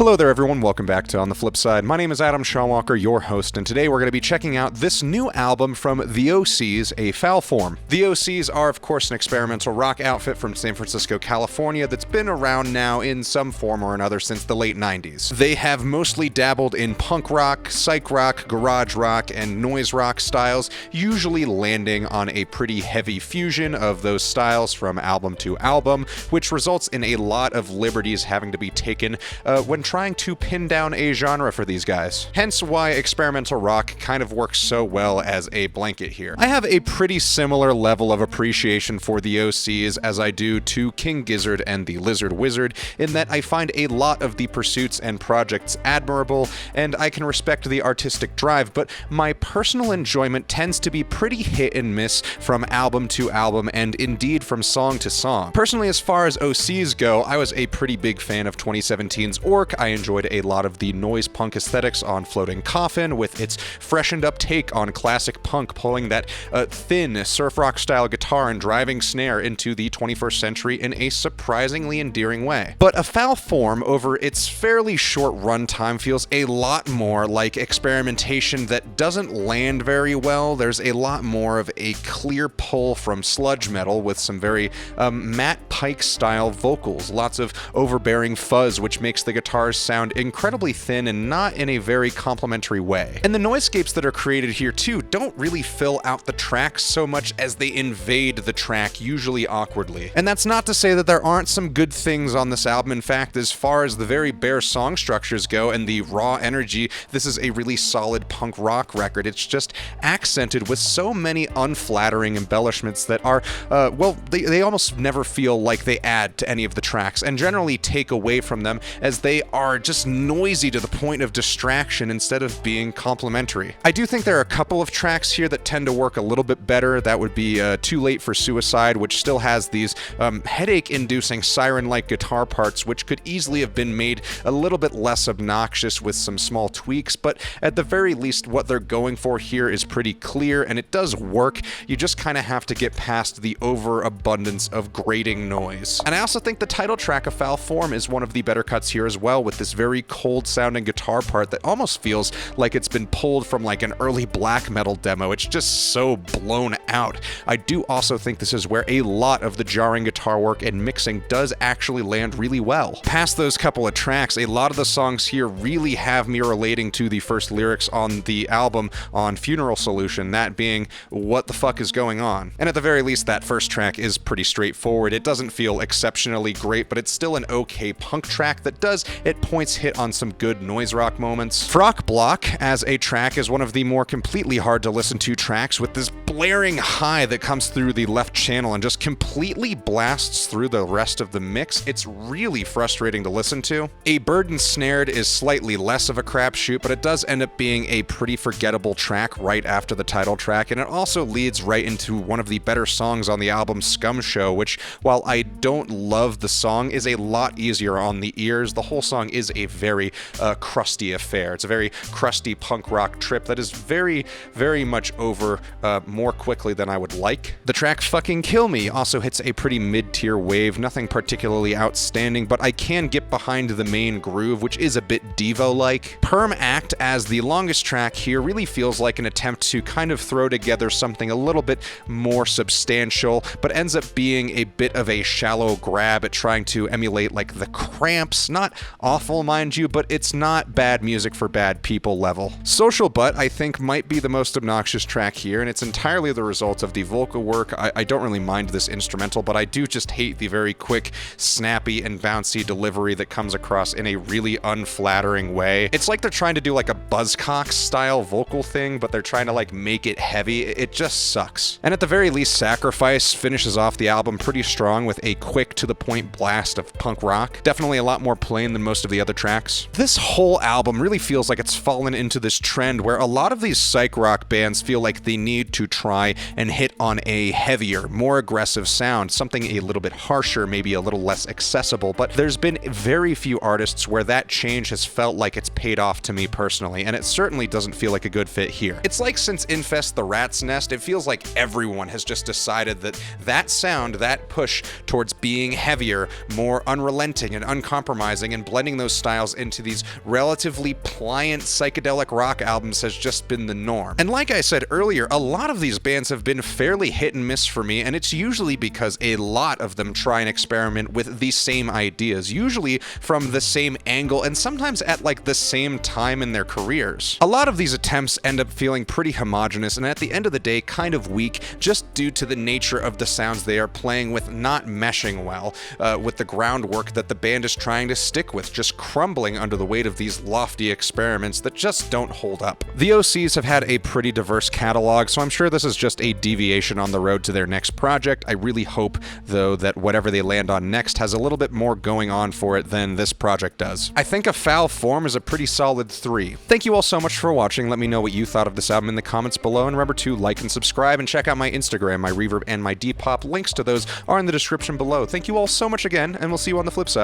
Hello there everyone, welcome back to On the Flip Side. My name is Adam Shawwalker, your host, and today we're going to be checking out this new album from The OCs, A Foul Form. The OCs are of course an experimental rock outfit from San Francisco, California that's been around now in some form or another since the late 90s. They have mostly dabbled in punk rock, psych rock, garage rock, and noise rock styles, usually landing on a pretty heavy fusion of those styles from album to album, which results in a lot of liberties having to be taken when trying to pin down a genre for these guys. Hence why experimental rock kind of works so well as a blanket here. I have a pretty similar level of appreciation for the OCs as I do to King Gizzard and the Lizard Wizard, in that I find a lot of the pursuits and projects admirable, and I can respect the artistic drive, but my personal enjoyment tends to be pretty hit and miss from album to album, and indeed from song to song. Personally, as far as OCs go, I was a pretty big fan of 2017's Orc. I enjoyed a lot of the noise punk aesthetics on Floating Coffin, with its freshened up take on classic punk, pulling that thin surf rock style guitar and driving snare into the 21st century in a surprisingly endearing way. But A Foul Form, over its fairly short runtime, feels a lot more like experimentation that doesn't land very well. There's a lot more of a clear pull from sludge metal with some very Matt Pike style vocals, lots of overbearing fuzz, which makes the guitars sound incredibly thin and not in a very complimentary way. And the noiseescapes that are created here too don't really fill out the tracks so much as they invade the track, usually awkwardly. And that's not to say that there aren't some good things on this album. In fact, as far as the very bare song structures go and the raw energy, this is a really solid punk rock record. It's just accented with so many unflattering embellishments that are, they almost never feel like they add to any of the tracks, and generally take away from them, as they are just noisy to the point of distraction instead of being complimentary. I do think there are a couple of tracks here that tend to work a little bit better. That would be Too Late for Suicide, which still has these headache-inducing siren-like guitar parts, which could easily have been made a little bit less obnoxious with some small tweaks, but at the very least what they're going for here is pretty clear, and it does work. You just kind of have to get past the overabundance of grating noise. And I also think the title track of Foul Form is one of the better cuts here as well, with this very cold sounding guitar part that almost feels like it's been pulled from like an early black metal demo. It's just so blown out. I do also think this is where a lot of the jarring guitar work and mixing does actually land really well. Past those couple of tracks, a lot of the songs here really have me relating to the first lyrics on the album on Funeral Solution, that being, what the fuck is going on? And at the very least, that first track is pretty straightforward. It doesn't feel exceptionally great, but it's still an okay punk track that does at points hit on some good noise rock moments. Frock Block as a track is one of the more completely hard to listen to tracks, with this blaring high that comes through the left channel and just completely blasts through the rest of the mix. It's really frustrating to listen to. A Bird Ensnared is slightly less of a crapshoot, but it does end up being a pretty forgettable track right after the title track, and it also leads right into one of the better songs on the album, Scum Show, which, while I don't love the song, is a lot easier on the ears. The whole song is a very crusty affair. It's a very crusty punk rock trip that is very, very much over more quickly than I would like. The track Fucking Kill Me also hits a pretty mid-tier wave, nothing particularly outstanding, but I can get behind the main groove, which is a bit Devo-like. Perm Act as the longest track here really feels like an attempt to kind of throw together something a little bit more substantial, but ends up being a bit of a shallow grab at trying to emulate like the Cramps. Not awful, mind you, but it's not bad music for bad people level. Social Butt, I think, might be the most obnoxious track here, and it's entirely the result of the vocal work. I don't really mind this instrumental, but I do just hate the very quick, snappy, and bouncy delivery that comes across in a really unflattering way. It's like they're trying to do like a Buzzcocks style vocal thing, but they're trying to like make it heavy. It just sucks. And at the very least, Sacrifice finishes off the album pretty strong with a quick to the point blast of punk rock. Definitely a lot more plain than most of the other tracks. This whole album really feels like it's fallen into this trend where a lot of these psych rock bands feel like they need to try and hit on a heavier, more aggressive sound, something a little bit harsher, maybe a little less accessible, but there's been very few artists where that change has felt like it's paid off to me personally, and it certainly doesn't feel like a good fit here. It's like since Infest the Rat's Nest, it feels like everyone has just decided that that sound, that push towards being heavier, more unrelenting and uncompromising, and blending blending those styles into these relatively pliant psychedelic rock albums has just been the norm. And like I said earlier, a lot of these bands have been fairly hit and miss for me, and it's usually because a lot of them try and experiment with the same ideas, usually from the same angle and sometimes at like the same time in their careers. A lot of these attempts end up feeling pretty homogenous and at the end of the day kind of weak, just due to the nature of the sounds they are playing with not meshing well with the groundwork that the band is trying to stick with, just crumbling under the weight of these lofty experiments that just don't hold up. The OCs have had a pretty diverse catalog, so I'm sure this is just a deviation on the road to their next project. I really hope, though, that whatever they land on next has a little bit more going on for it than this project does. I think A Foul Form is a pretty solid 3. Thank you all so much for watching. Let me know what you thought of this album in the comments below, and remember to like and subscribe, and check out my Instagram, my Reverb, and my Depop. Links to those are in the description below. Thank you all so much again, and we'll see you on the flip side.